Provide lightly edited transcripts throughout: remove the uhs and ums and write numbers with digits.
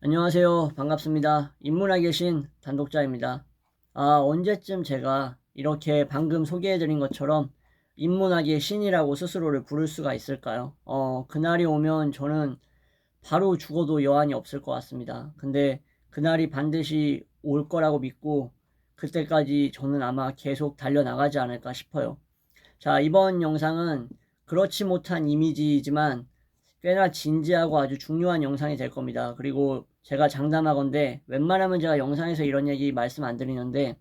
안녕하세요. 반갑습니다. 인문학의 신 단독자입니다. 언제쯤 제가 이렇게 방금 소개해드린 것처럼 인문학의 신이라고 스스로를 부를 수가 있을까요? 그날이 오면 저는 바로 죽어도 여한이 없을 것 같습니다. 근데 그날이 반드시 올 거라고 믿고 그때까지 저는 아마 계속 달려나가지 않을까 싶어요. 자, 이번 영상은 그렇지 못한 이미지이지만 꽤나 진지하고 아주 중요한 영상이 될 겁니다. 그리고 제가 장담하건대 웬만하면 제가 영상에서 이런 얘기 말씀 안 드리는데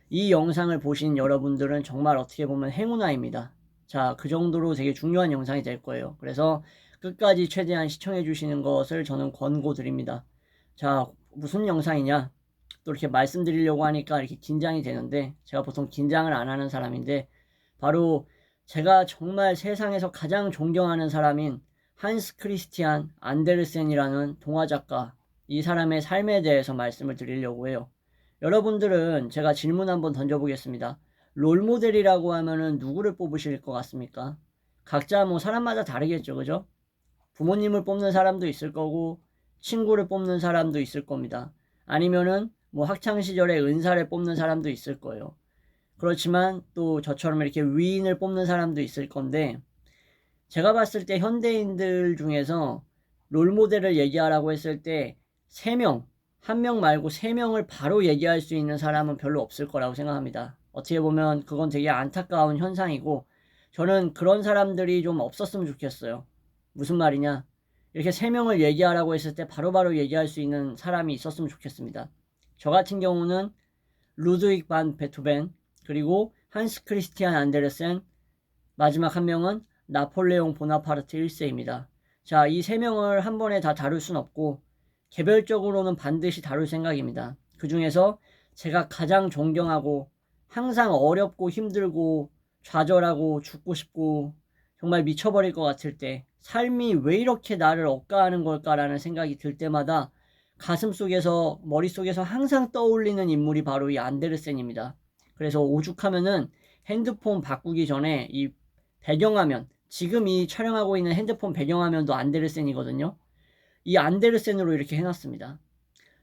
이 영상을 보신 여러분들은 정말 어떻게 보면 행운아입니다. 자, 그 정도로 되게 중요한 영상이 될 거예요. 그래서 끝까지 최대한 시청해 주시는 것을 저는 권고드립니다. 자, 무슨 영상이냐? 또 이렇게 말씀드리려고 하니까 이렇게 긴장이 되는데 제가 보통 긴장을 안 하는 사람인데 바로 제가 정말 세상에서 가장 존경하는 사람인 한스 크리스티안 안데르센이라는 동화 작가, 이 사람의 삶에 대해서 말씀을 드리려고 해요. 여러분들은 제가 질문 한번 던져보겠습니다. 롤모델이라고 하면은 누구를 뽑으실 것 같습니까? 각자 뭐 사람마다 다르겠죠, 그죠? 부모님을 뽑는 사람도 있을 거고, 친구를 뽑는 사람도 있을 겁니다. 아니면은 뭐 학창시절에 은사를 뽑는 사람도 있을 거예요. 그렇지만 또 저처럼 이렇게 위인을 뽑는 사람도 있을 건데, 제가 봤을 때 현대인들 중에서 롤모델을 얘기하라고 했을 때 3명, 한 명 말고 3명을 바로 얘기할 수 있는 사람은 별로 없을 거라고 생각합니다. 어떻게 보면 그건 되게 안타까운 현상이고 저는 그런 사람들이 좀 없었으면 좋겠어요. 무슨 말이냐? 이렇게 3명을 얘기하라고 했을 때 바로바로 얘기할 수 있는 사람이 있었으면 좋겠습니다. 저 같은 경우는 루드윅 반 베토벤, 그리고 한스 크리스티안 안데르센, 마지막 한 명은 나폴레옹 보나파르트 1세입니다. 자, 이 3명을 한 번에 다 다룰 순 없고 개별적으로는 반드시 다룰 생각입니다. 그 중에서 제가 가장 존경하고 항상 어렵고 힘들고 좌절하고 죽고 싶고 정말 미쳐버릴 것 같을 때 삶이 왜 이렇게 나를 억까하는 걸까라는 생각이 들 때마다 가슴 속에서 머릿속에서 항상 떠올리는 인물이 바로 이 안데르센입니다. 그래서 오죽하면은 핸드폰 바꾸기 전에 이 배경화면, 지금 이 촬영하고 있는 핸드폰 배경화면도 안데르센이거든요. 이 안데르센으로 이렇게 해놨습니다.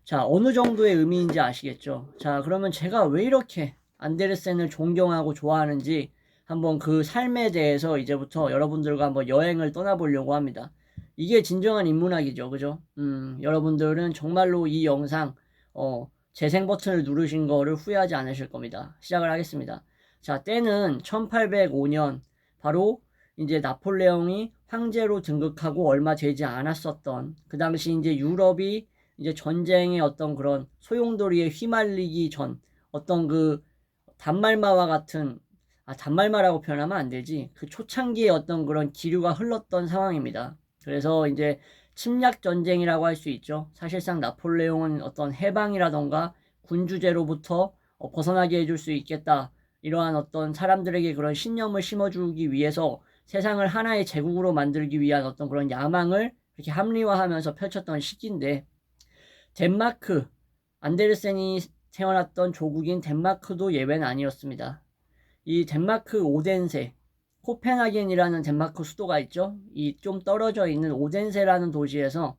자, 어느 정도의 의미인지 아시겠죠? 자, 그러면 제가 왜 이렇게 안데르센을 존경하고 좋아하는지 한번 그 삶에 대해서 이제부터 여러분들과 한번 여행을 떠나보려고 합니다. 이게 진정한 인문학이죠, 그죠? 여러분들은 정말로 이 영상, 재생 버튼을 누르신 거를 후회하지 않으실 겁니다. 시작을 하겠습니다. 자, 때는 1805년, 바로 이제 나폴레옹이 황제로 등극하고 얼마 되지 않았었던, 그 당시 이제 유럽이 이제 전쟁의 어떤 그런 소용돌이에 휘말리기 전 어떤 그 단말마와 같은, 단말마라고 표현하면 안 되지, 그 초창기의 어떤 그런 기류가 흘렀던 상황입니다. 그래서 이제 침략 전쟁이라고 할 수 있죠. 사실상 나폴레옹은 어떤 해방이라던가 군주제로부터 벗어나게 해줄 수 있겠다, 이러한 어떤 사람들에게 그런 신념을 심어주기 위해서 세상을 하나의 제국으로 만들기 위한 어떤 그런 야망을 이렇게 합리화하면서 펼쳤던 시기인데, 덴마크, 안데르센이 태어났던 조국인 덴마크도 예외는 아니었습니다. 이 덴마크 오덴세, 코펜하겐이라는 덴마크 수도가 있죠. 이 좀 떨어져 있는 오덴세라는 도시에서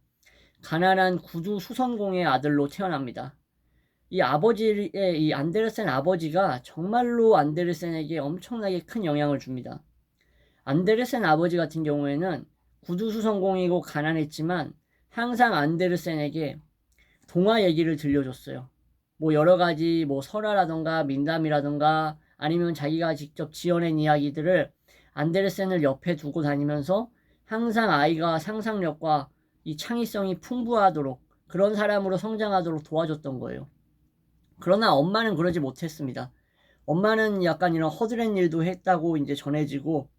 가난한 구두 수선공의 아들로 태어납니다. 이 안데르센 아버지가 정말로 안데르센에게 엄청나게 큰 영향을 줍니다. 안데르센 아버지 같은 경우에는 구두 수선공이고 가난했지만 항상 안데르센에게 동화 얘기를 들려줬어요. 뭐 여러 가지 뭐 설화라던가 민담이라던가 아니면 자기가 직접 지어낸 이야기들을 안데르센을 옆에 두고 다니면서 항상 아이가 상상력과 이 창의성이 풍부하도록, 그런 사람으로 성장하도록 도와줬던 거예요. 그러나 엄마는 그러지 못했습니다. 엄마는 약간 이런 허드렛 일도 했다고 이제 전해지고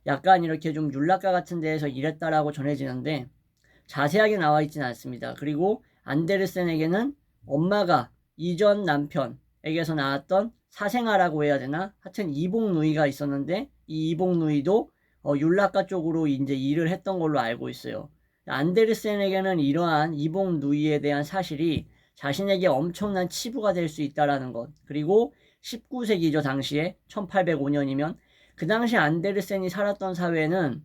약간 이렇게 좀 율락가 같은 데에서 일했다라고 전해지는데 자세하게 나와 있지는 않습니다. 그리고 안데르센에게는 엄마가 이전 남편에게서 나왔던 사생아라고 해야 되나? 하여튼 이복 누이가 있었는데 이 이복 누이도 율락가 쪽으로 이제 일을 했던 걸로 알고 있어요. 안데르센에게는 이러한 이복 누이에 대한 사실이 자신에게 엄청난 치부가 될 수 있다라는 것. 그리고 19세기죠, 당시에. 1805년이면. 그 당시 안데르센이 살았던 사회는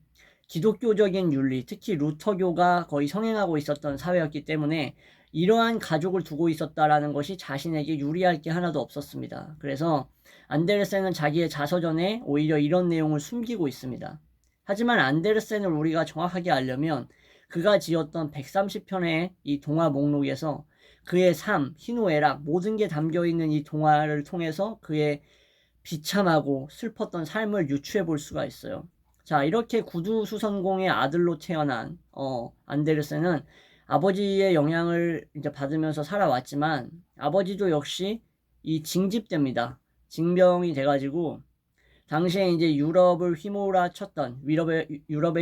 기독교적인 윤리, 특히 루터교가 거의 성행하고 있었던 사회였기 때문에 이러한 가족을 두고 있었다라는 것이 자신에게 유리할 게 하나도 없었습니다. 그래서 안데르센은 자기의 자서전에 오히려 이런 내용을 숨기고 있습니다. 하지만 안데르센을 우리가 정확하게 알려면 그가 지었던 130편의 이 동화 목록에서 그의 삶, 희노애락 모든 게 담겨있는 이 동화를 통해서 그의 비참하고 슬펐던 삶을 유추해 볼 수가 있어요. 자, 이렇게 구두수선공의 아들로 태어난 안데르센은 아버지의 영향을 이제 받으면서 살아왔지만 아버지도 역시 이 징집됩니다. 징병이 돼가지고 당시에 이제 유럽에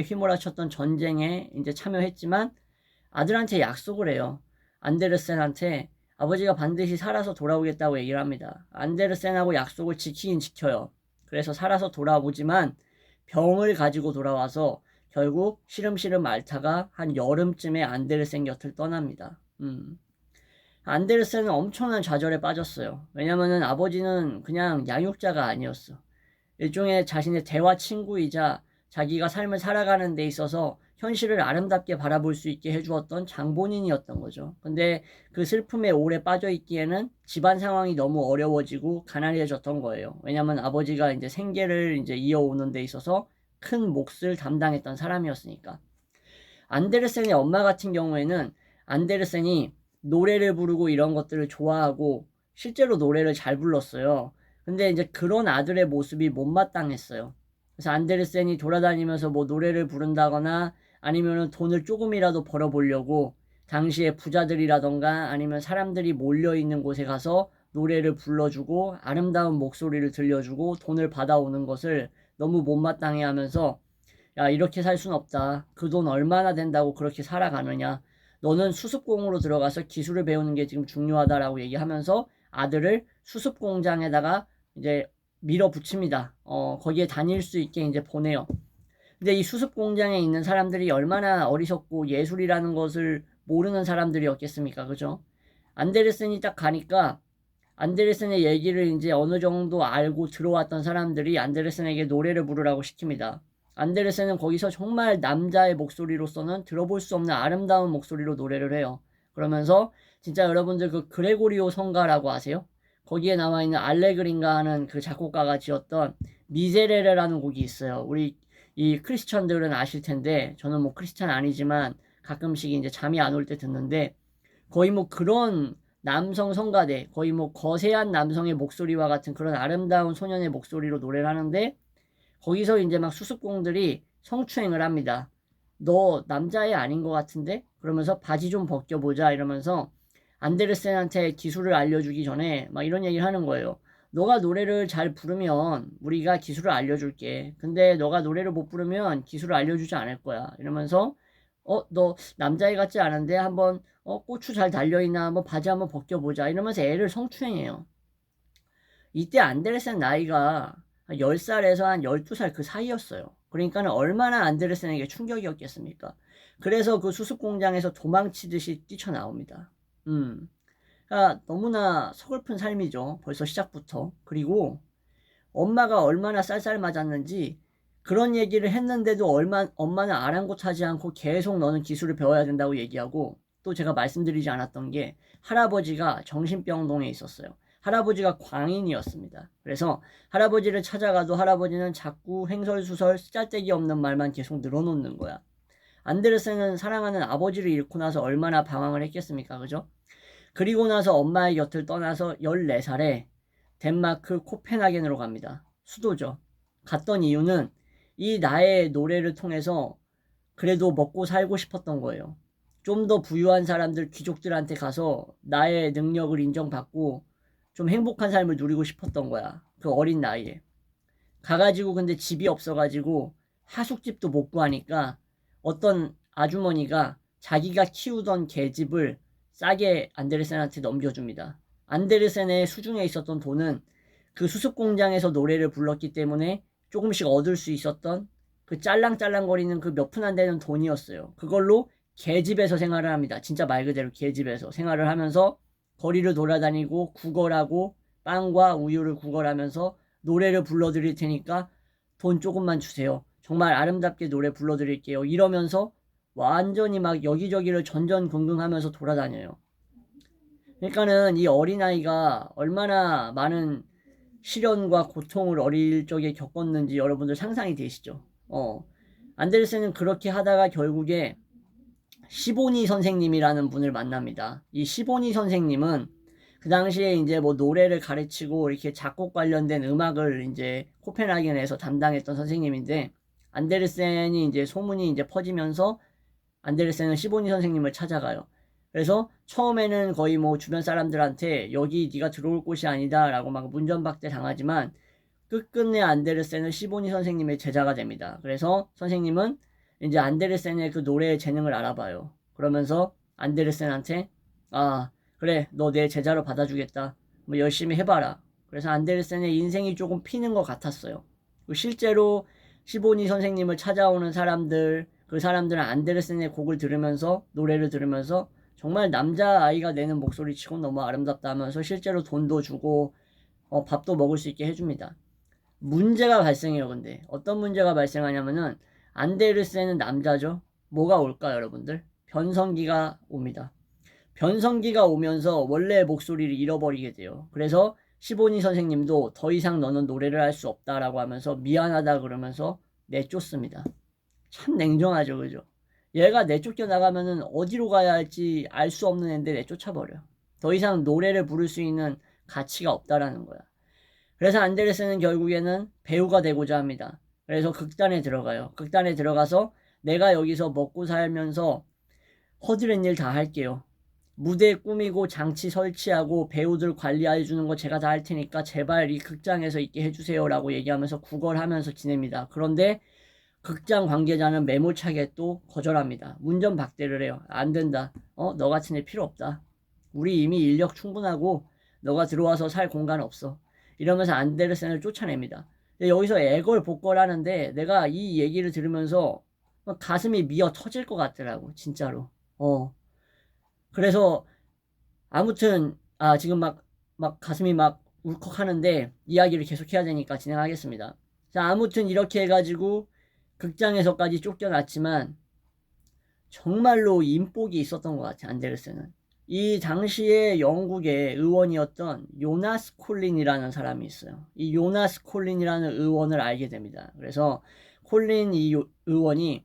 휘몰아쳤던 전쟁에 이제 참여했지만 아들한테 약속을 해요. 안데르센한테 아버지가 반드시 살아서 돌아오겠다고 얘기를 합니다. 안데르센하고 약속을 지키긴 지켜요. 그래서 살아서 돌아오지만 병을 가지고 돌아와서 결국 시름시름 앓다가 한 여름쯤에 안데르센 곁을 떠납니다. 안데르센은 엄청난 좌절에 빠졌어요. 왜냐면은 아버지는 그냥 양육자가 아니었어. 일종의 자신의 대화 친구이자 자기가 삶을 살아가는 데 있어서 현실을 아름답게 바라볼 수 있게 해주었던 장본인이었던 거죠. 근데 그 슬픔에 오래 빠져 있기에는 집안 상황이 너무 어려워지고 가난해졌던 거예요. 왜냐면 아버지가 이제 생계를 이제 이어오는 데 있어서 큰 몫을 담당했던 사람이었으니까. 안데르센의 엄마 같은 경우에는 안데르센이 노래를 부르고 이런 것들을 좋아하고 실제로 노래를 잘 불렀어요. 근데 이제 그런 아들의 모습이 못마땅했어요. 그래서 안데르센이 돌아다니면서 뭐 노래를 부른다거나 아니면은 돈을 조금이라도 벌어보려고 당시에 부자들이라던가 아니면 사람들이 몰려있는 곳에 가서 노래를 불러주고 아름다운 목소리를 들려주고 돈을 받아오는 것을 너무 못마땅해 하면서 야, 이렇게 살 순 없다. 그 돈 얼마나 된다고 그렇게 살아가느냐. 너는 수습공으로 들어가서 기술을 배우는 게 지금 중요하다라고 얘기하면서 아들을 수습 공장에다가 이제 밀어붙입니다. 거기에 다닐 수 있게 이제 보내요. 근데 이 수습 공장에 있는 사람들이 얼마나 어리석고 예술이라는 것을 모르는 사람들이었겠습니까? 그죠? 안데르센이 딱 가니까 안데르센의 얘기를 이제 어느 정도 알고 들어왔던 사람들이 안데르센에게 노래를 부르라고 시킵니다. 안데르센은 거기서 정말 남자의 목소리로서는 들어볼 수 없는 아름다운 목소리로 노래를 해요. 그러면서 진짜 여러분들 그 그레고리오 성가라고 아세요? 거기에 나와 있는 알레그린가 하는 그 작곡가가 지었던 미제레레라는 곡이 있어요. 우리 이 크리스천들은 아실 텐데 저는 뭐 크리스천 아니지만 가끔씩 이제 잠이 안 올 때 듣는데 거의 뭐 그런 남성 성가대, 거의 뭐 거세한 남성의 목소리와 같은 그런 아름다운 소년의 목소리로 노래를 하는데 거기서 이제 막 수습공들이 성추행을 합니다. 너 남자애 아닌 것 같은데? 그러면서 바지 좀 벗겨보자 이러면서 안데르센한테 기술을 알려주기 전에 막 이런 얘기를 하는 거예요. 너가 노래를 잘 부르면 우리가 기술을 알려줄게. 근데 너가 노래를 못 부르면 기술을 알려주지 않을 거야. 이러면서 너 남자애 같지 않은데 한번 고추 잘 달려있나 한번 바지 한번 벗겨보자 이러면서 애를 성추행해요. 이때 안데르센 나이가 한 10살에서 한 12살 그 사이였어요. 그러니까는 얼마나 안데르센에게 충격이었겠습니까? 그래서 그 수습 공장에서 도망치듯이 뛰쳐나옵니다. 그러니까 너무나 서글픈 삶이죠. 벌써 시작부터. 그리고 엄마가 얼마나 쌀쌀 맞았는지 그런 얘기를 했는데도 엄마는 아랑곳하지 않고 계속 너는 기술을 배워야 된다고 얘기하고 또 제가 말씀드리지 않았던 게 할아버지가 정신병동에 있었어요. 할아버지가 광인이었습니다. 그래서 할아버지를 찾아가도 할아버지는 자꾸 횡설수설 쓰잘데기 없는 말만 계속 늘어놓는 거야. 안데르센은 사랑하는 아버지를 잃고 나서 얼마나 방황을 했겠습니까? 그죠? 그리고 나서 엄마의 곁을 떠나서 14살에 덴마크 코펜하겐으로 갑니다. 수도죠. 갔던 이유는 이 나의 노래를 통해서 그래도 먹고 살고 싶었던 거예요. 좀 더 부유한 사람들, 귀족들한테 가서 나의 능력을 인정받고 좀 행복한 삶을 누리고 싶었던 거야. 그 어린 나이에. 가가지고 근데 집이 없어가지고 하숙집도 못 구하니까 어떤 아주머니가 자기가 키우던 개집을 싸게 안데르센한테 넘겨줍니다. 안데르센의 수중에 있었던 돈은 그 수습 공장에서 노래를 불렀기 때문에 조금씩 얻을 수 있었던 그 짤랑짤랑거리는 그 몇 푼 안 되는 돈이었어요. 그걸로 개집에서 생활을 합니다. 진짜 말 그대로 개집에서 생활을 하면서 거리를 돌아다니고 구걸하고 빵과 우유를 구걸하면서 노래를 불러드릴 테니까 돈 조금만 주세요. 정말 아름답게 노래 불러드릴게요. 이러면서 완전히 막 여기저기를 전전긍긍하면서 돌아다녀요. 그러니까는 이 어린아이가 얼마나 많은 시련과 고통을 어릴 적에 겪었는지 여러분들 상상이 되시죠? 안데르센은 그렇게 하다가 결국에 시보니 선생님이라는 분을 만납니다. 이 시보니 선생님은 그 당시에 이제 뭐 노래를 가르치고 이렇게 작곡 관련된 음악을 이제 코펜하겐에서 담당했던 선생님인데, 안데르센이 이제 소문이 이제 퍼지면서 안데르센은 시보니 선생님을 찾아가요. 그래서 처음에는 거의 뭐 주변 사람들한테 여기 네가 들어올 곳이 아니다 라고 막 문전박대 당하지만, 끝끝내 안데르센은 시보니 선생님의 제자가 됩니다. 그래서 선생님은 이제 안데르센의 그 노래의 재능을 알아봐요. 그러면서 안데르센한테 그래, 너 내 제자로 받아주겠다. 뭐 열심히 해봐라. 그래서 안데르센의 인생이 조금 피는 것 같았어요. 실제로 시보니 선생님을 찾아오는 사람들, 그 사람들은 안데르센의 곡을 들으면서, 노래를 들으면서 정말 남자아이가 내는 목소리치고 너무 아름답다 하면서 실제로 돈도 주고 밥도 먹을 수 있게 해줍니다. 문제가 발생해요. 근데 어떤 문제가 발생하냐면은, 안데르센은 남자죠. 뭐가 올까요, 여러분들? 변성기가 옵니다. 변성기가 오면서 원래의 목소리를 잃어버리게 돼요. 그래서 시보니 선생님도 더 이상 너는 노래를 할 수 없다라고 하면서 미안하다 그러면서 내쫓습니다. 참 냉정하죠, 그죠? 얘가 내쫓겨 나가면은 어디로 가야 할지 알 수 없는 애인데 내쫓아버려. 더 이상 노래를 부를 수 있는 가치가 없다라는 거야. 그래서 안데르센은 결국에는 배우가 되고자 합니다. 그래서 극단에 들어가요. 극단에 들어가서 내가 여기서 먹고 살면서 허드렛 일 다 할게요. 무대 꾸미고 장치 설치하고 배우들 관리해주는 거 제가 다 할 테니까 제발 이 극장에서 있게 해주세요 라고 얘기하면서 구걸하면서 지냅니다. 그런데 극장 관계자는 매몰차게 또 거절합니다. 문전박대를 해요. 안 된다. 너 같은 애 필요 없다. 우리 이미 인력 충분하고 너가 들어와서 살 공간 없어. 이러면서 안데르센을 쫓아냅니다. 근데 여기서 애걸복걸 하는데 내가 이 얘기를 들으면서 가슴이 미어 터질 것 같더라고, 진짜로. 그래서 아무튼 지금 막 가슴이 막 울컥하는데 이야기를 계속 해야 되니까 진행하겠습니다. 자, 아무튼 이렇게 해가지고 극장에서까지 쫓겨났지만 정말로 인복이 있었던 것 같아, 안데르센은. 이 당시에 영국의 의원이었던 요나스 콜린이라는 사람이 있어요. 이 요나스 콜린이라는 의원을 알게 됩니다. 그래서 콜린 이 의원이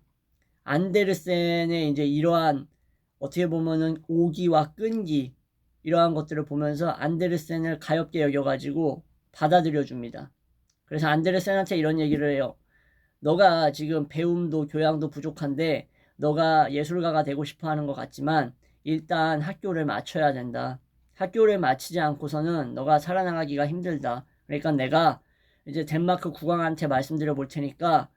안데르센의 이제 이러한 어떻게 보면은 오기와 끈기, 이러한 것들을 보면서 안데르센을 가엽게 여겨가지고 받아들여 줍니다. 그래서 안데르센한테 이런 얘기를 해요. 너가 지금 배움도 교양도 부족한데 너가 예술가가 되고 싶어 하는 것 같지만 일단 학교를 마쳐야 된다. 학교를 마치지 않고서는 너가 살아나가기가 힘들다. 그러니까 내가 이제 덴마크 국왕한테 말씀드려 볼 테니까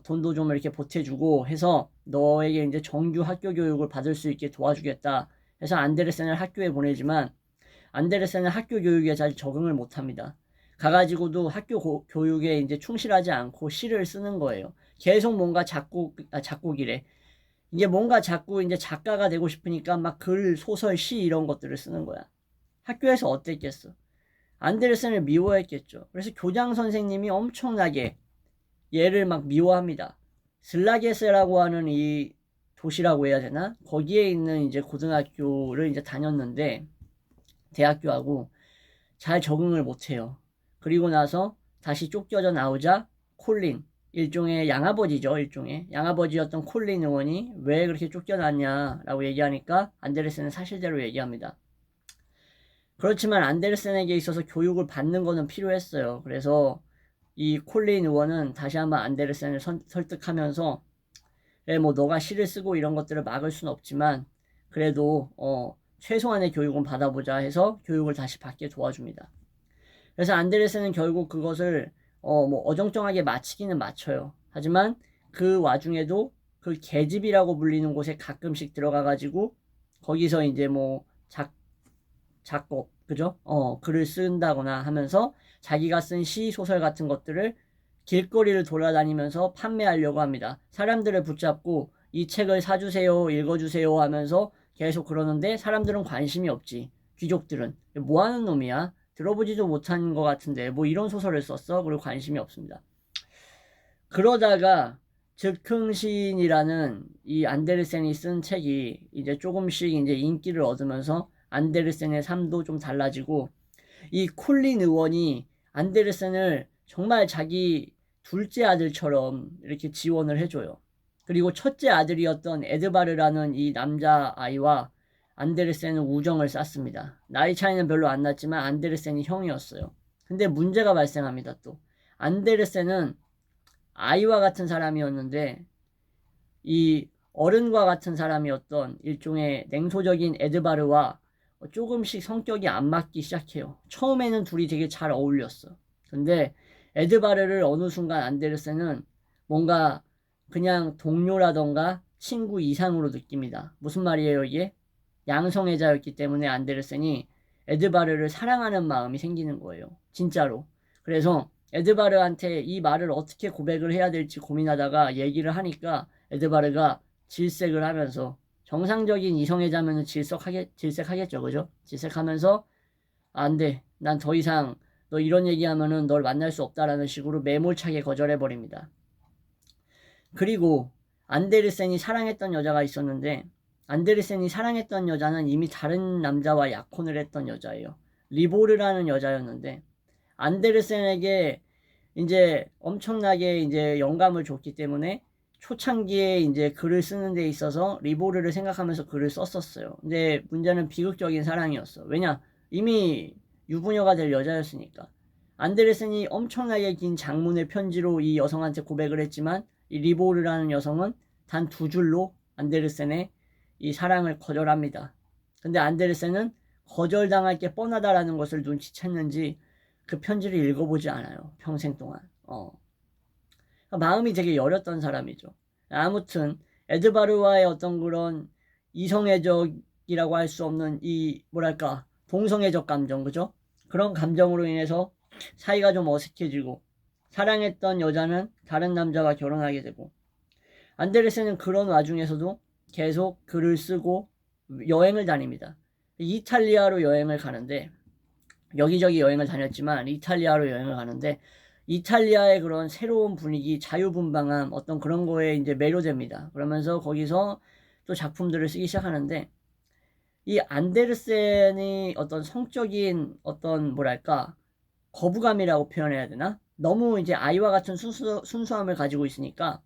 돈도 좀 이렇게 보태주고 해서 너에게 이제 정규 학교 교육을 받을 수 있게 도와주겠다. 해서 안데르센을 학교에 보내지만 안데르센은 학교 교육에 잘 적응을 못합니다. 가가지고도 학교 교육에 이제 충실하지 않고 시를 쓰는 거예요. 계속 뭔가 작곡이래. 이게 뭔가 자꾸 이제 작가가 되고 싶으니까 막 글, 소설, 시 이런 것들을 쓰는 거야. 학교에서 어땠겠어? 안데르센을 미워했겠죠. 그래서 교장 선생님이 엄청나게 얘를 막 미워합니다. 슬라게스라고 하는 이 도시라고 해야 되나? 거기에 있는 이제 고등학교를 이제 다녔는데 대학교하고 잘 적응을 못해요. 그리고 나서 다시 쫓겨져 나오자 콜린, 일종의 양아버지죠. 일종의 양아버지였던 콜린 의원이 왜 그렇게 쫓겨났냐라고 얘기하니까 안데르센은 사실대로 얘기합니다. 그렇지만 안데르센에게 있어서 교육을 받는 거는 필요했어요. 그래서 이 콜린 의원은 다시 한번 안데르센을 설득하면서 그래, 뭐 너가 시를 쓰고 이런 것들을 막을 수는 없지만 그래도 최소한의 교육은 받아보자 해서 교육을 다시 받게 도와줍니다. 그래서 안데르센은 결국 그것을 뭐 어정쩡하게 마치기는 마쳐요. 하지만 그 와중에도 그 계집이라고 불리는 곳에 가끔씩 들어가가지고 거기서 이제 뭐 작곡, 그죠? 글을 쓴다거나 하면서 자기가 쓴 시, 소설 같은 것들을 길거리를 돌아다니면서 판매하려고 합니다. 사람들을 붙잡고 이 책을 사주세요, 읽어주세요 하면서 계속 그러는데 사람들은 관심이 없지. 귀족들은 뭐 하는 놈이야? 들어보지도 못한 것 같은데 뭐 이런 소설을 썼어? 그리고 관심이 없습니다. 그러다가 즉흥신이라는 이 안데르센이 쓴 책이 이제 조금씩 이제 인기를 얻으면서 안데르센의 삶도 좀 달라지고, 이 콜린 의원이 안데르센을 정말 자기 둘째 아들처럼 이렇게 지원을 해줘요. 그리고 첫째 아들이었던 에드바르라는 이 남자아이와 안데르센은 우정을 쌓습니다. 나이 차이는 별로 안 났지만 안데르센이 형이었어요. 근데 문제가 발생합니다. 또 안데르센은 아이와 같은 사람이었는데 이 어른과 같은 사람이었던 일종의 냉소적인 에드바르와 조금씩 성격이 안 맞기 시작해요. 처음에는 둘이 되게 잘 어울렸어. 근데 에드바르를 어느 순간 안데르센은 뭔가 그냥 동료라던가 친구 이상으로 느낍니다. 무슨 말이에요, 이게? 양성애자였기 때문에 안데르센이 에드바르를 사랑하는 마음이 생기는 거예요. 진짜로. 그래서 에드바르한테 이 말을 어떻게 고백을 해야 될지 고민하다가 얘기를 하니까 에드바르가 질색을 하면서, 정상적인 이성애자면 질색하겠죠, 그죠? 질색하면서 안 돼, 난 더 이상 너 이런 얘기하면은 널 만날 수 없다라는 식으로 매몰차게 거절해버립니다. 그리고 안데르센이 사랑했던 여자가 있었는데, 안데르센이 사랑했던 여자는 이미 다른 남자와 약혼을 했던 여자예요. 리보르라는 여자였는데, 안데르센에게 이제 엄청나게 이제 영감을 줬기 때문에 초창기에 이제 글을 쓰는 데 있어서 리보르를 생각하면서 글을 썼었어요. 근데 문제는 비극적인 사랑이었어. 왜냐? 이미 유부녀가 될 여자였으니까. 안데르센이 엄청나게 긴 장문의 편지로 이 여성한테 고백을 했지만 이 리보르라는 여성은 단 2줄로 안데르센의 이 사랑을 거절합니다. 근데 안데르센은 거절당할 게 뻔하다라는 것을 눈치챘는지 그 편지를 읽어보지 않아요. 평생 동안. 마음이 되게 여렸던 사람이죠. 아무튼 에드바르와의 어떤 그런 이성애적이라고 할 수 없는 이 뭐랄까 동성애적 감정, 그죠? 그런 감정으로 인해서 사이가 좀 어색해지고, 사랑했던 여자는 다른 남자와 결혼하게 되고, 안데르센은 그런 와중에서도 계속 글을 쓰고 여행을 다닙니다. 이탈리아로 여행을 가는데, 여기저기 여행을 다녔지만 이탈리아로 여행을 가는데, 이탈리아의 그런 새로운 분위기, 자유분방함, 어떤 그런 거에 이제 매료됩니다. 그러면서 거기서 또 작품들을 쓰기 시작하는데, 이 안데르센이 어떤 성적인 어떤 뭐랄까 거부감이라고 표현해야 되나? 너무 이제 아이와 같은 순수함을 가지고 있으니까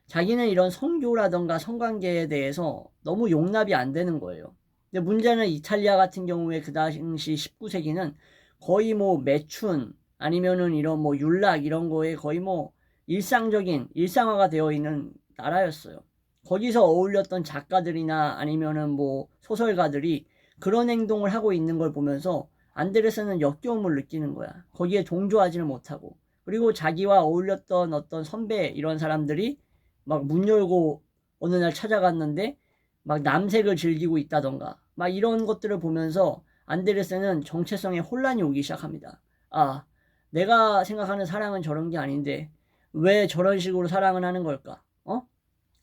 자기는 이런 성교라던가 성관계에 대해서 너무 용납이 안 되는 거예요. 근데 문제는 이탈리아 같은 경우에 그 당시 19세기는 거의 뭐 매춘 아니면은 이런 뭐 율락 이런 거에 거의 뭐 일상화가 되어 있는 나라였어요. 거기서 어울렸던 작가들이나 아니면은 뭐 소설가들이 그런 행동을 하고 있는 걸 보면서 안데르센은 역겨움을 느끼는 거야. 거기에 동조하지를 못하고. 그리고 자기와 어울렸던 어떤 선배 이런 사람들이 막 문 열고 어느 날 찾아갔는데 막 남색을 즐기고 있다던가 막 이런 것들을 보면서 안데르센은 정체성에 혼란이 오기 시작합니다. 아, 내가 생각하는 사랑은 저런 게 아닌데 왜 저런 식으로 사랑을 하는 걸까?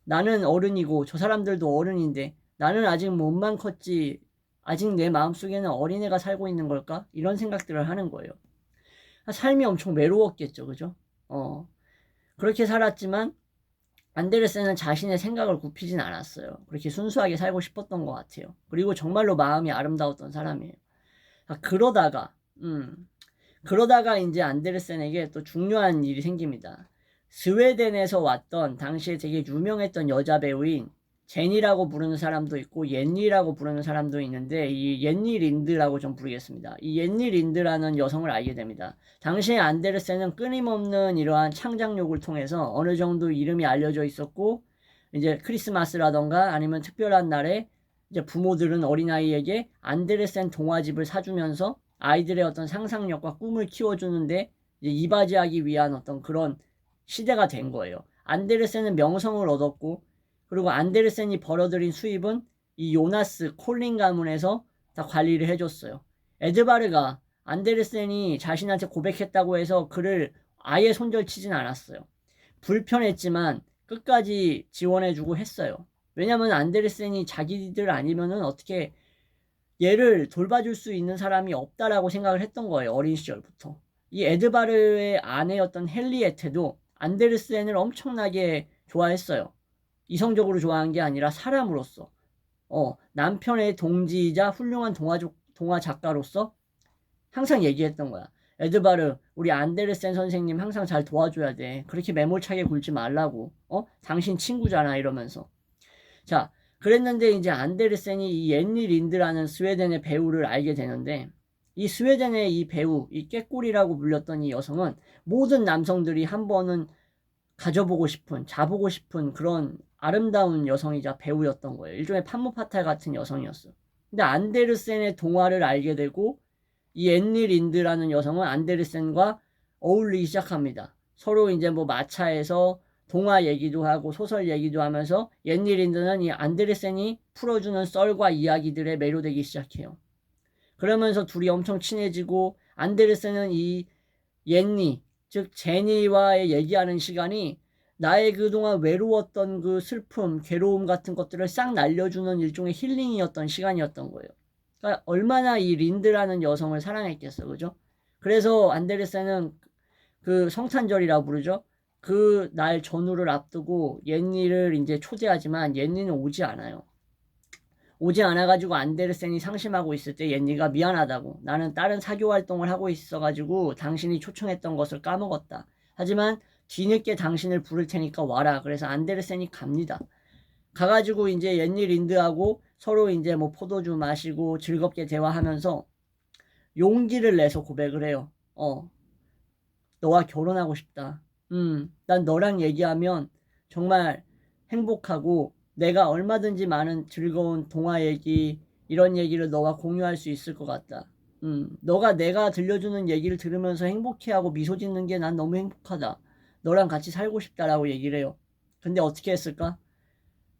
나는 어른이고 저 사람들도 어른인데 나는 아직 몸만 컸지 아직 내 마음속에는 어린애가 살고 있는 걸까? 이런 생각들을 하는 거예요. 삶이 엄청 외로웠겠죠, 그죠? 그렇게 살았지만 안데르센은 자신의 생각을 굽히진 않았어요. 그렇게 순수하게 살고 싶었던 것 같아요. 그리고 정말로 마음이 아름다웠던 사람이에요. 그러다가 이제 안데르센에게 또 중요한 일이 생깁니다. 스웨덴에서 왔던 당시에 되게 유명했던 여자 배우인 제니라고 부르는 사람도 있고 옌니라고 부르는 사람도 있는데, 이 옌니 린드라고 좀 부르겠습니다. 이 옌니 린드라는 여성을 알게 됩니다. 당시에 안데르센은 끊임없는 이러한 창작욕을 통해서 어느 정도 이름이 알려져 있었고, 이제 크리스마스라던가 아니면 특별한 날에 이제 부모들은 어린아이에게 안데르센 동화집을 사주면서 아이들의 어떤 상상력과 꿈을 키워주는데 이제 이바지하기 위한 어떤 그런 시대가 된 거예요. 안데르센은 명성을 얻었고, 그리고 안데르센이 벌어들인 수입은 이 요나스 콜린 가문에서 다 관리를 해줬어요. 에드바르가 안데르센이 자신한테 고백했다고 해서 그를 아예 손절치진 않았어요. 불편했지만 끝까지 지원해주고 했어요. 왜냐면 안데르센이 자기들 아니면은 어떻게 얘를 돌봐줄 수 있는 사람이 없다라고 생각을 했던 거예요. 어린 시절부터. 이 에드바르의 아내였던 헨리에테도 안데르센을 엄청나게 좋아했어요. 이성적으로 좋아한 게 아니라 사람으로서. 남편의 동지이자 훌륭한 동화 작가로서 항상 얘기했던 거야. 에드바르, 우리 안데르센 선생님 항상 잘 도와줘야 돼. 그렇게 매몰차게 굴지 말라고. 당신 친구잖아. 이러면서. 자, 그랬는데 이제 안데르센이 이 옌니 린드라는 스웨덴의 배우를 알게 되는데, 이 스웨덴의 이 배우, 이 꾀꼬리라고 불렸던 이 여성은 모든 남성들이 한 번은 가져보고 싶은, 자보고 싶은 그런 아름다운 여성이자 배우였던 거예요. 일종의 판무파탈 같은 여성이었어. 근데 안데르센의 동화를 알게 되고 이 앤니 린드라는 여성은 안데르센과 어울리기 시작합니다. 서로 이제 뭐 마차에서 동화 얘기도 하고 소설 얘기도 하면서 앤니 린드는 이 안데르센이 풀어주는 썰과 이야기들에 매료되기 시작해요. 그러면서 둘이 엄청 친해지고 안데르센은 이 옌니, 즉 제니와의 얘기하는 시간이 나의 그동안 외로웠던 그 슬픔, 괴로움 같은 것들을 싹 날려주는 일종의 힐링이었던 시간이었던 거예요. 그러니까 얼마나 이 린드라는 여성을 사랑했겠어, 그죠? 그래서 안데르센은 그 성탄절이라고 부르죠. 그 날 전후를 앞두고 옌니를 이제 초대하지만 옌니는 오지 않아요. 오지 않아가지고 안데르센이 상심하고 있을 때 옌니가 미안하다고, 나는 다른 사교 활동을 하고 있어가지고 당신이 초청했던 것을 까먹었다. 하지만 뒤늦게 당신을 부를 테니까 와라. 그래서 안데르센이 갑니다. 가가지고 이제 옌니 린드하고 서로 이제 뭐 포도주 마시고 즐겁게 대화하면서 용기를 내서 고백을 해요. 너와 결혼하고 싶다. 난 너랑 얘기하면 정말 행복하고 내가 얼마든지 많은 즐거운 동화 얘기, 이런 얘기를 너와 공유할 수 있을 것 같다. 너가 내가 들려주는 얘기를 들으면서 행복해하고 미소 짓는 게 난 너무 행복하다. 너랑 같이 살고 싶다라고 얘기를 해요. 근데 어떻게 했을까?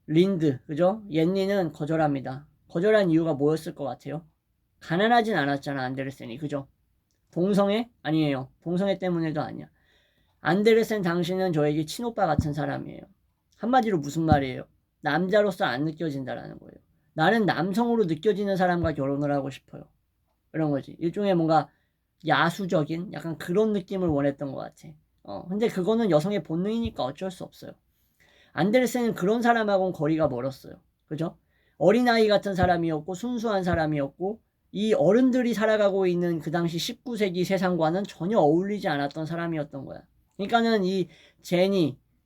린드, 그죠? 옌니는 거절합니다. 거절한 이유가 뭐였을 것 같아요? 가난하진 않았잖아, 안데르센이, 그죠? 동성애? 아니에요. 동성애 때문에도 아니야. 안데르센 당신은 저에게 친오빠 같은 사람이에요. 한마디로 무슨 말이에요? 남자로서 안 느껴진다라는 거예요. 나는 남성으로 느껴지는 사람과 결혼을 하고 싶어요. 이런 거지. 일종의 뭔가 야수적인 약간 그런 느낌을 원했던 것 같아. 근데 그거는 여성의 본능이니까 어쩔 수 없어요. 안데르센은 그런 사람하고는 거리가 멀었어요. 그죠? 어린아이 같은 사람이었고 순수한 사람이었고 이 어른들이 살아가고 있는 그 당시 19세기 세상과는 전혀 어울리지 않았던 사람이었던 거야. 그러니까는 이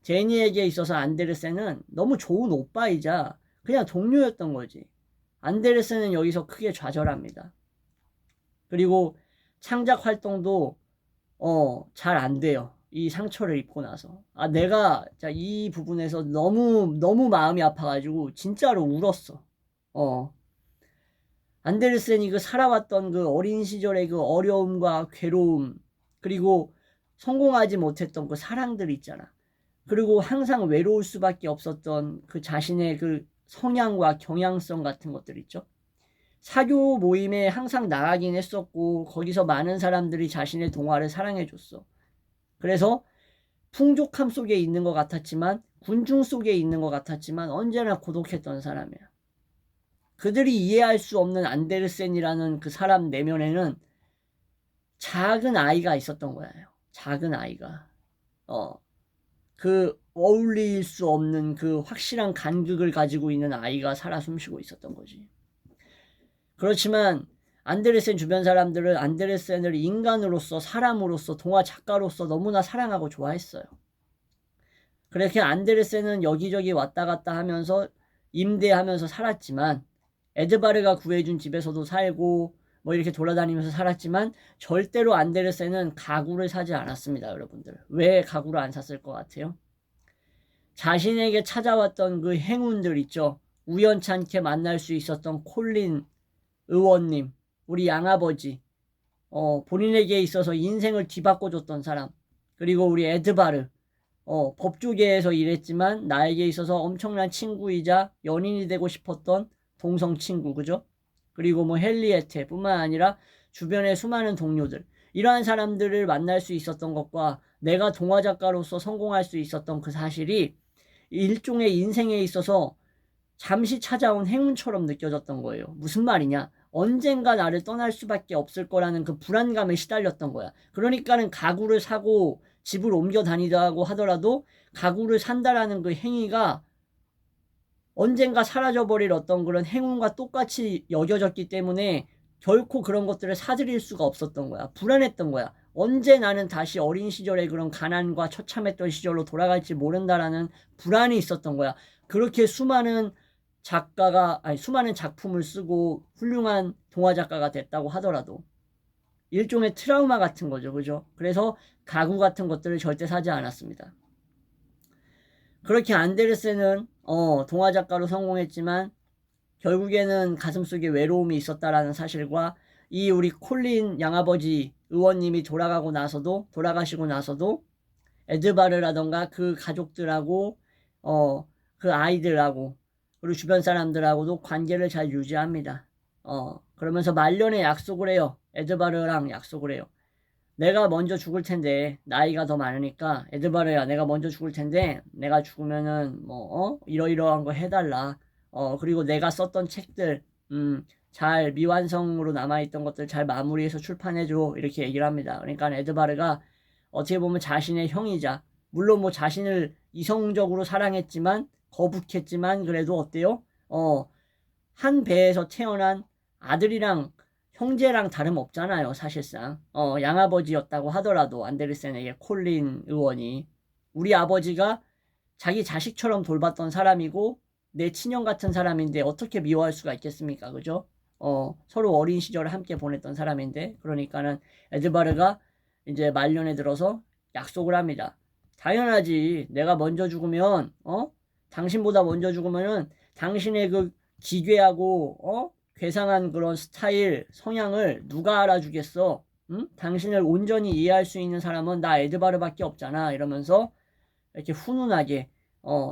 제니에게 있어서 안데르센은 너무 좋은 오빠이자 그냥 동료였던 거지. 안데르센은 여기서 크게 좌절합니다. 그리고 창작 활동도 잘 안 돼요. 이 상처를 입고 나서. 내가 이 부분에서 너무 마음이 아파가지고 진짜로 울었어. 안데르센이 그 살아왔던 그 어린 시절의 그 어려움과 괴로움, 그리고 성공하지 못했던 그 사랑들 있잖아. 그리고 항상 외로울 수밖에 없었던 그 자신의 그 성향과 경향성 같은 것들 있죠. 사교 모임에 항상 나가긴 했었고 거기서 많은 사람들이 자신의 동화를 사랑해줬어. 그래서 풍족함 속에 있는 것 같았지만 군중 속에 있는 것 같았지만 언제나 고독했던 사람이야. 그들이 이해할 수 없는 안데르센이라는 그 사람 내면에는 작은 아이가 있었던 거예요. 작은 아이가. 그 어울릴 수 없는 그 확실한 간극을 가지고 있는 아이가 살아 숨쉬고 있었던 거지. 그렇지만 안데르센 주변 사람들은 안데르센을 인간으로서, 사람으로서, 동화 작가로서 너무나 사랑하고 좋아했어요. 그렇게 안데르센은 여기저기 왔다 갔다 하면서 임대하면서 살았지만 에드바르가 구해준 집에서도 살고 뭐 이렇게 돌아다니면서 살았지만 절대로 안데르센은 가구를 사지 않았습니다, 여러분들. 왜 가구를 안 샀을 것 같아요? 자신에게 찾아왔던 그 행운들 있죠. 우연찮게 만날 수 있었던 콜린 의원님, 우리 양아버지, 본인에게 있어서 인생을 뒤바꿔줬던 사람, 그리고 우리 에드바르, 법조계에서 일했지만 나에게 있어서 엄청난 친구이자 연인이 되고 싶었던 동성 친구, 그죠? 그리고 뭐 헨리에테 뿐만 아니라 주변의 수많은 동료들, 이러한 사람들을 만날 수 있었던 것과 내가 동화 작가로서 성공할 수 있었던 그 사실이 일종의 인생에 있어서 잠시 찾아온 행운처럼 느껴졌던 거예요. 무슨 말이냐? 언젠가 나를 떠날 수밖에 없을 거라는 그 불안감에 시달렸던 거야. 그러니까는 가구를 사고 집을 옮겨 다니다고 하더라도 가구를 산다라는 그 행위가 언젠가 사라져버릴 어떤 그런 행운과 똑같이 여겨졌기 때문에 결코 그런 것들을 사들일 수가 없었던 거야. 불안했던 거야. 언제 나는 다시 어린 시절의 그런 가난과 처참했던 시절로 돌아갈지 모른다라는 불안이 있었던 거야. 그렇게 수많은 수많은 작품을 쓰고 훌륭한 동화 작가가 됐다고 하더라도 일종의 트라우마 같은 거죠. 그죠? 그래서 가구 같은 것들을 절대 사지 않았습니다. 그렇게 안데르센은 동화 작가로 성공했지만 결국에는 가슴속에 외로움이 있었다라는 사실과 이 우리 콜린 양아버지 의원님이 돌아가시고 나서도 에드바르라던가 그 가족들하고 그 아이들하고 그리고 주변 사람들하고도 관계를 잘 유지합니다. 그러면서 말년에 약속을 해요. 에드바르랑 약속을 해요. 내가 먼저 죽을 텐데 나이가 더 많으니까 에드바르야 내가 먼저 죽을 텐데 내가 죽으면은 이러이러한 거 해달라. 그리고 내가 썼던 책들 잘 미완성으로 남아있던 것들 잘 마무리해서 출판해줘 이렇게 얘기를 합니다. 그러니까 에드바르가 어떻게 보면 자신의 형이자 물론 뭐 자신을 이성적으로 사랑했지만 거북했지만 그래도 어때요? 한 배에서 태어난 아들이랑 형제랑 다름없잖아요, 사실상. 양아버지였다고 하더라도 안데르센에게 콜린 의원이 우리 아버지가 자기 자식처럼 돌봤던 사람이고 내 친형 같은 사람인데 어떻게 미워할 수가 있겠습니까? 그죠? 서로 어린 시절을 함께 보냈던 사람인데 그러니까는 에드바르가 이제 말년에 들어서 약속을 합니다. 당연하지. 내가 먼저 죽으면 당신보다 먼저 죽으면은 당신의 그 기괴하고 괴상한 그런 스타일, 성향을 누가 알아주겠어? 응? 당신을 온전히 이해할 수 있는 사람은 나 에드바르밖에 없잖아. 이러면서 이렇게 훈훈하게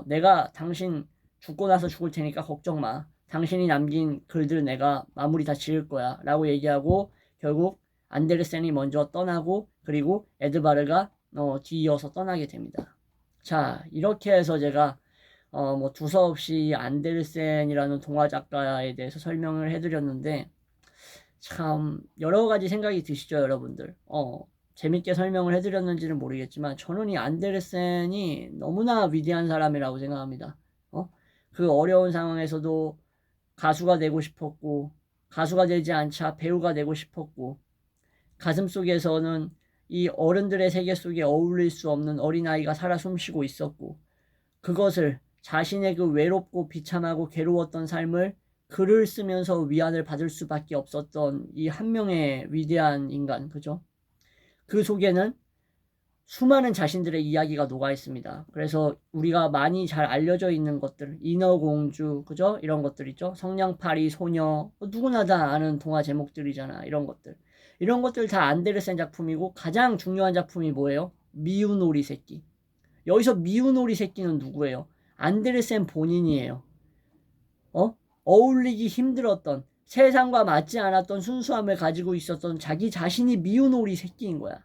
내가 당신 죽고 나서 죽을 테니까 걱정 마. 당신이 남긴 글들 내가 마무리 다 지을 거야. 라고 얘기하고 결국 안데르센이 먼저 떠나고 그리고 에드바르가 뒤이어서 떠나게 됩니다. 자, 이렇게 해서 제가 뭐 두서없이 안데르센이라는 동화 작가에 대해서 설명을 해드렸는데 참 여러 가지 생각이 드시죠, 여러분들? 재밌게 설명을 해드렸는지는 모르겠지만 저는 이 안데르센이 너무나 위대한 사람이라고 생각합니다. 그 어려운 상황에서도 가수가 되고 싶었고 가수가 되지 않자 배우가 되고 싶었고 가슴속에서는 이 어른들의 세계 속에 어울릴 수 없는 어린아이가 살아 숨쉬고 있었고 그것을 자신의 그 외롭고 비참하고 괴로웠던 삶을 글을 쓰면서 위안을 받을 수밖에 없었던 이 한 명의 위대한 인간, 그죠? 그 속에는 수많은 자신들의 이야기가 녹아 있습니다. 그래서 우리가 많이 잘 알려져 있는 것들, 인어공주, 그죠? 이런 것들 있죠? 성냥팔이 소녀, 누구나 다 아는 동화 제목들이잖아. 이런 것들. 이런 것들 다 안데르센 작품이고 가장 중요한 작품이 뭐예요? 미운 오리 새끼. 여기서 미운 오리 새끼는 누구예요? 안데르센 본인이에요. 어울리기 힘들었던 세상과 맞지 않았던 순수함을 가지고 있었던 자기 자신이 미운 오리 새끼인 거야.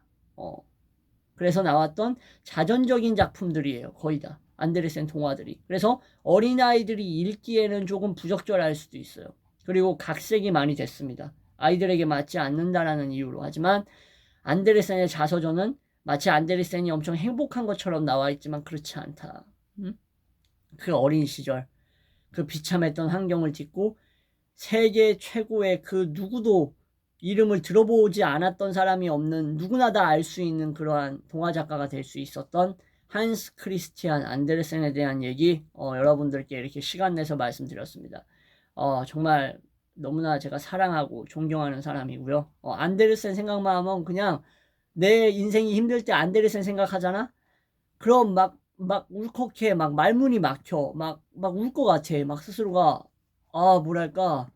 그래서 나왔던 자전적인 작품들이에요. 거의 다. 안데르센 동화들이. 그래서 어린아이들이 읽기에는 조금 부적절할 수도 있어요. 그리고 각색이 많이 됐습니다. 아이들에게 맞지 않는다라는 이유로. 하지만 안데르센의 자서전은 마치 안데르센이 엄청 행복한 것처럼 나와 있지만 그렇지 않다. 그 어린 시절, 그 비참했던 환경을 딛고 세계 최고의 그 누구도 이름을 들어보지 않았던 사람이 없는 누구나 다 알 수 있는 그러한 동화 작가가 될 수 있었던 한스 크리스티안 안데르센에 대한 얘기 여러분들께 이렇게 시간 내서 말씀드렸습니다. 정말 너무나 제가 사랑하고 존경하는 사람이고요. 안데르센 생각만 하면 그냥 내 인생이 힘들 때 안데르센 생각하잖아? 그럼 막 울컥해. 막 말문이 막혀. 막 울 것 같아. 막 스스로가 뭐랄까.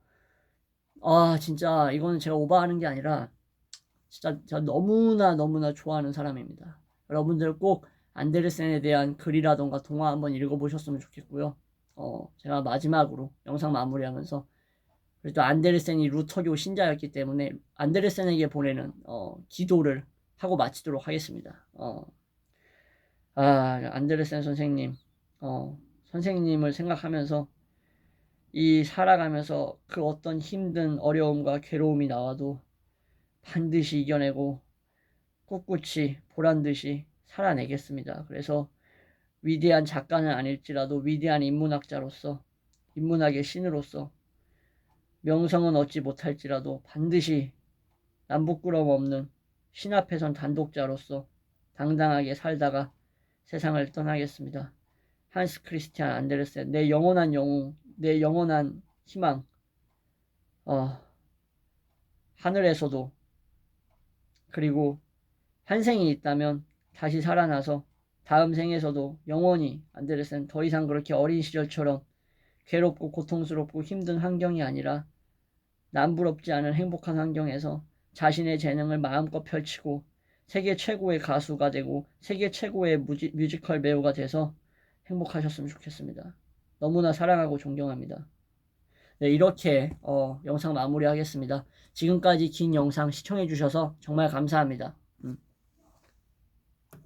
진짜 이거는 제가 오버하는 게 아니라 진짜 제가 너무나 좋아하는 사람입니다. 여러분들 꼭 안데르센에 대한 글이라던가 동화 한번 읽어보셨으면 좋겠고요. 제가 마지막으로 영상 마무리하면서 그래도 안데르센이 루터교 신자였기 때문에 안데르센에게 보내는 기도를 하고 마치도록 하겠습니다. 안데르센 선생님, 선생님을 생각하면서 이 살아가면서 그 어떤 힘든 어려움과 괴로움이 나와도 반드시 이겨내고 꿋꿋이 보란듯이 살아내겠습니다. 그래서 위대한 작가는 아닐지라도 위대한 인문학자로서, 인문학의 신으로서 명성은 얻지 못할지라도 반드시 남부끄럼 없는 신 앞에선 단독자로서 당당하게 살다가 세상을 떠나겠습니다. 한스 크리스티안 안데르센, 내 영원한 영웅, 내 영원한 희망. 하늘에서도, 그리고 한 생이 있다면 다시 살아나서 다음 생에서도 영원히 안데르센 더 이상 그렇게 어린 시절처럼 괴롭고 고통스럽고 힘든 환경이 아니라 남부럽지 않은 행복한 환경에서 자신의 재능을 마음껏 펼치고 세계 최고의 가수가 되고 세계 최고의 뮤지컬 배우가 돼서 행복하셨으면 좋겠습니다. 너무나 사랑하고 존경합니다. 네, 이렇게 영상 마무리하겠습니다. 지금까지 긴 영상 시청해주셔서 정말 감사합니다.